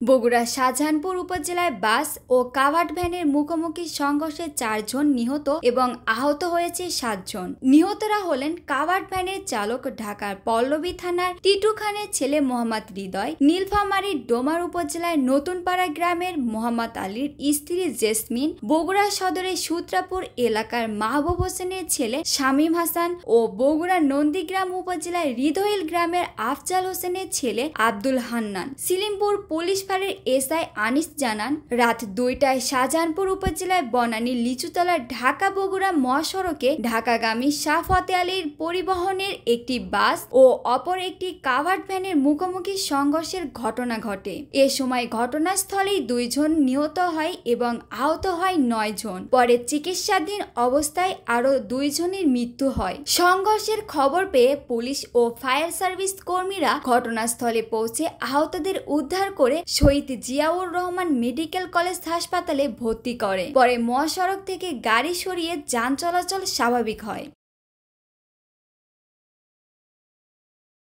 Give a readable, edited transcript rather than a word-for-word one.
বগুড়া শাহজাহানপুর উপজেলায় বাস ও কাভার্ড ভ্যানের মুখোমুখি সংঘর্ষে 4 জন নিহত এবং আহত হয়েছে 7 জন। নিহতরা হলেন কাভার্ড ভ্যানের চালক ঢাকার পল্লবী থানার টিটু খানের ছেলে মোহাম্মদ হৃদয়, নীলফামারীর ডোমার উপজেলার নতুনপাড়া গ্রামের মোহাম্মদ আলীর স্ত্রী জেসমিন, বগুড়া সদরের সূত্রাপুর এলাকার মাহবুব হোসেনের ছেলে শামীম হাসান ও বগুড়ার নন্দীগ্রাম উপজেলার হৃদয়ল গ্রামের আফজাল হোসেনের ছেলে আব্দুল হান্নান। সিলিমপুর পুলিশ ফাঁড়ির এসআই আনিস জানান, রাত 2টায় শাহজাহানপুর উপজেলায় বনানী লিচুতলা ঢাকা বগুড়া মহাসড়কে ঢাকাগামী শাহ ফতে আলীর পরিবহনের একটি বাস ও অপর একটি কাভার্ড ভ্যানের মুখোমুখি সংঘর্ষের ঘটনা ঘটে। এ সময় ঘটনাস্থলেই 2 জন নিহত হয় এবং আহত হয় 9 জন। পরে চিকিৎসাধীন অবস্থায় আরো 2 জনের মৃত্যু হয়। সংঘর্ষের খবর পেয়ে পুলিশ ও ফায়ার সার্ভিস কর্মীরা ঘটনাস্থলে পৌঁছে আহতদের উদ্ধার করে শহীদ জিয়াউর রহমান মেডিকেল কলেজ হাসপাতালে ভর্তি করে। পরে মহাসড়ক থেকে গাড়ি সরিয়ে যান চলাচল স্বাভাবিক হয়।